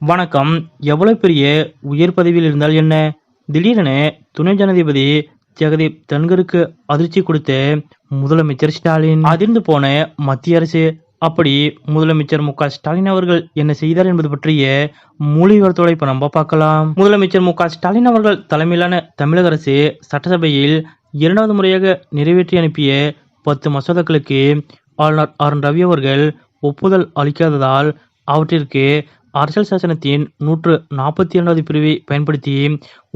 வணக்கம். எவ்வளவு பெரிய உயர் பதவியில் இருந்தால் என்ன? திடீரென துணை ஜனாதிபதி ஜெகதீப் தன்கருக்கு அதிர்ச்சி கொடுத்த முதலமைச்சர் ஸ்டாலின். அதிர்ந்து போன மத்திய அரசு. அப்படி முதலமைச்சர் மு.க.ஸ்டாலின் அவர்கள் என்ன செய்தார் என்பது பற்றிய முழு விவரத்தோட இப்ப நம்ம பார்க்கலாம். முதலமைச்சர் மு.க.ஸ்டாலின் அவர்கள் தலைமையிலான தமிழக அரசு சட்டசபையில் 2வது முறையாக நிறைவேற்றி அனுப்பிய 10 மசோதாக்களுக்கு ஆளுநர் ஆர்.என்.ரவி அவர்கள் ஒப்புதல் அளிக்காததால் அவற்றிற்கு அரசியல் சாசனத்தின் 142வது பிரிவை பயன்படுத்தி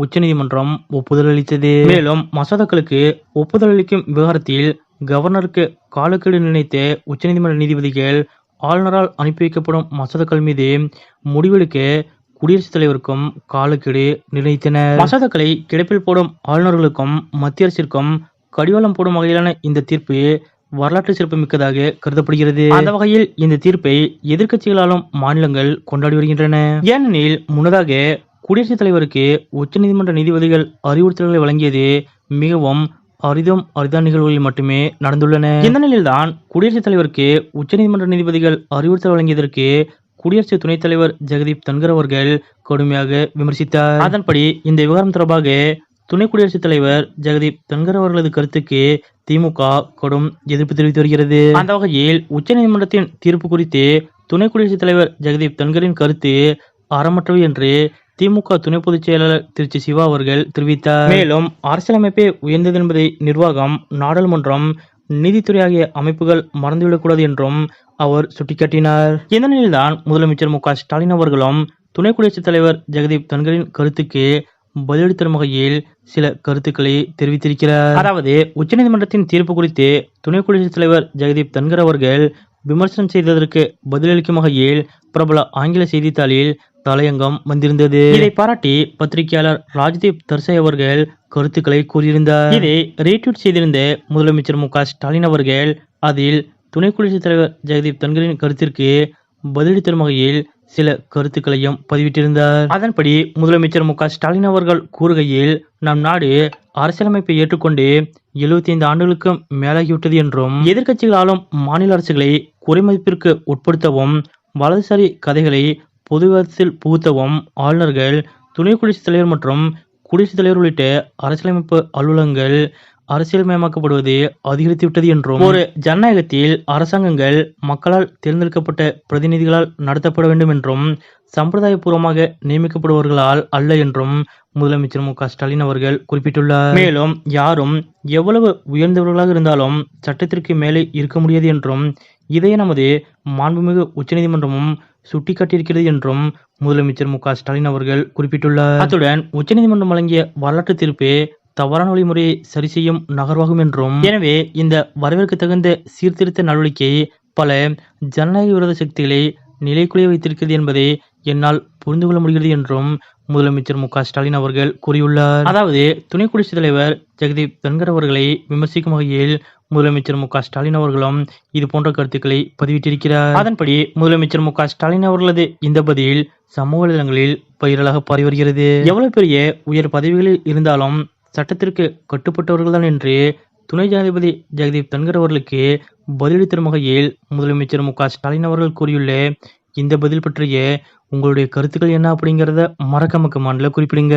உச்சநீதிமன்றம் ஒப்புதல் அளித்தது. மேலும் மசோதாக்களுக்கு ஒப்புதல் அளிக்கும் விவகாரத்தில் கவர்னருக்கு காலக்கெடு நிர்ணயித்த உச்சநீதிமன்ற நீதிபதிகள் ஆளுநரால் அனுப்பி வைக்கப்படும் மசோதாக்கள் மீது முடிவெடுக்க குடியரசுத் தலைவருக்கும் காலக்கெடு நிர்ணயித்தனர். மசோதாக்களை கிடப்பில் போடும் ஆளுநர்களுக்கும் மத்திய அரசிற்கும் கடிவாளம் போடும் வகையிலான இந்த தீர்ப்பு வரலாற்று சிறப்புமிக்கதாக கருதப்படுகிறது. அந்த வகையில் இந்த தீர்ப்பை எதிர்க்கட்சிகளாலும் மாநிலங்கள் கொண்டாடி வருகின்றன. ஏனெனில் முன்னதாக குடியரசுத் தலைவருக்கு உச்சநீதிமன்ற நீதிபதிகள் அறிவுறுத்தல்களை வழங்கியது மிகவும் அரிதான நிகழ்வுகளில் மட்டுமே நடந்துள்ளன. இந்த நிலையில்தான் குடியரசுத் தலைவருக்கு உச்சநீதிமன்ற நீதிபதிகள் அறிவுறுத்தல் வழங்கியதற்கு குடியரசு துணைத் தலைவர் ஜெகதீப் தன்கர் அவர்கள் கடுமையாக விமர்சித்தார். அதன்படி இந்த விவகாரம் தொடர்பாக துணை குடியரசுத் தலைவர் ஜெகதீப் தன்கர் அவர்களது கருத்துக்கு திமுக கடும் எதிர்ப்பு தெரிவித்து வருகிறது. அந்த வகையில் உச்சநீதிமன்றத்தின் தீர்ப்பு குறித்து துணை குடியரசுத் தலைவர் ஜெகதீப் தன்கரின் கருத்து அறமற்றவை என்று திமுக துணை பொதுச் செயலாளர் திருச்சி சிவா அவர்கள் தெரிவித்தார். மேலும் அரசியலமைப்பே உயர்ந்தது என்பதை நிர்வாகம், நாடாளுமன்றம், நீதித்துறை ஆகிய அமைப்புகள் மறந்துவிடக்கூடாது என்றும் அவர் சுட்டிக்காட்டினார். இந்த நிலையில்தான் முதலமைச்சர் மு.க.ஸ்டாலின் அவர்களும் துணை குடியரசுத் தலைவர் ஜெகதீப் தன்கரின் கருத்துக்கு பதிலடி தரும் வகையில் சில கருத்துக்களை தெரிவித்திருக்கிறார். அதாவது உச்சநீதிமன்றத்தின் தீர்ப்பு குறித்து துணை குடியரசுத் தலைவர் ஜெகதீப் தன்கர் அவர்கள் விமர்சனம் செய்ததற்கு பதிலளிக்கும் வகையில் பிரபல ஆங்கில செய்தித்தாளில் தலையங்கம் வந்திருந்தது. இதை பாராட்டி பத்திரிகையாளர் ராஜ்தீப் தர்சாய் அவர்கள் கருத்துக்களை கூறியிருந்தார். இதை ரீட்வீட் செய்திருந்த முதலமைச்சர் மு.க.ஸ்டாலின் அவர்கள் அதில் துணை குடியரசுத் தலைவர் ஜெகதீப் தன்கரின் கருத்திற்கு பதிலடி தரும் வகையில் சில கருத்துக்களையும் பதிவிட்டிருந்தார். அதன்படி முதலமைச்சர் மு.க.ஸ்டாலின் அவர்கள் கூறுகையில், நம் நாடு அரசியலமைப்பை ஏற்றுக்கொண்டு 75 ஆண்டுகளுக்கும் மேலாகிவிட்டது என்றும் எதிர்க்கட்சிகளாலும் மாநில அரசுகளை குறைமதிப்பிற்கு உட்படுத்தவும் வலதுசாரி கதைகளை பொது விவாதத்தில் புகுத்தவும் ஆளுநர்கள், துணை குடியரசுத் தலைவர் மற்றும் குடியரசுத் தலைவர் உள்ளிட்ட அரசியலமைப்பு அலுவலகங்கள் அரசியல்மயமாக்கப்படுவது அதிகரித்துவிட்டது என்றும், ஒரு ஜனநாயகத்தில் அரசாங்கங்கள் மக்களால் தேர்ந்தெடுக்கப்பட்ட பிரதிநிதிகளால் நடத்தப்பட வேண்டும் என்றும் சம்பிரதாயபூர்வமாக நியமிக்கப்படுபவர்களால் அல்ல என்றும் முதலமைச்சர் மு.க.ஸ்டாலின் அவர்கள் குறிப்பிட்டுள்ளார். மேலும் யாரும் எவ்வளவு உயர்ந்தவர்களாக இருந்தாலும் சட்டத்திற்கு மேலே இருக்க முடியாது என்றும், இதையே நமது மாண்புமிகு உச்சநீதிமன்றமும் சுட்டிக்காட்டியிருக்கிறது என்றும் முதலமைச்சர் மு.க.ஸ்டாலின் அவர்கள் குறிப்பிட்டுள்ளார். அத்துடன் உச்சநீதிமன்றம் வழங்கிய வரலாற்று தீர்ப்பு தவறான வழிமுறையை சரி செய்யும் நகர்வாகும் என்றும், எனவே இந்த வரவேற்க தகுந்த சீர்திருத்த நடவடிக்கை பல ஜனநாயக விரோத சக்திகளை நிலைக்குலைய வைத்திருக்கிறது என்பதை என்னால் புரிந்து கொள்ள முடிகிறது என்றும் முதலமைச்சர் மு.க.ஸ்டாலின் அவர்கள் கூறியுள்ளார். அதாவது துணை குடியரசுத் தலைவர் ஜெகதீப் தன்கர் அவர்களை விமர்சிக்கும் வகையில் முதலமைச்சர் மு.க.ஸ்டாலின் அவர்களும் இது போன்ற கருத்துக்களை பதிவிட்டிருக்கிறார். அதன்படி முதலமைச்சர் மு.க.ஸ்டாலின் அவர்களது இந்த பதில் சமூக வலைதளங்களில் வைரலாக பரவி வருகிறது. எவ்வளவு பெரிய உயர் பதவிகளில் இருந்தாலும் சட்டத்திற்கு கட்டுப்பட்டவர்கள்தான் என்று துணை ஜனாதிபதி ஜெகதீப் தன்கர் அவர்களுக்கு பதிலடி தரும் வகையில் முதலமைச்சர் மு.க.ஸ்டாலின் அவர்கள் கூறியுள்ள இந்த பதில் பற்றிய உங்களுடைய கருத்துக்கள் என்ன அப்படிங்கிறத மறக்காம கமெண்ட்ல குறிப்பிடுங்க.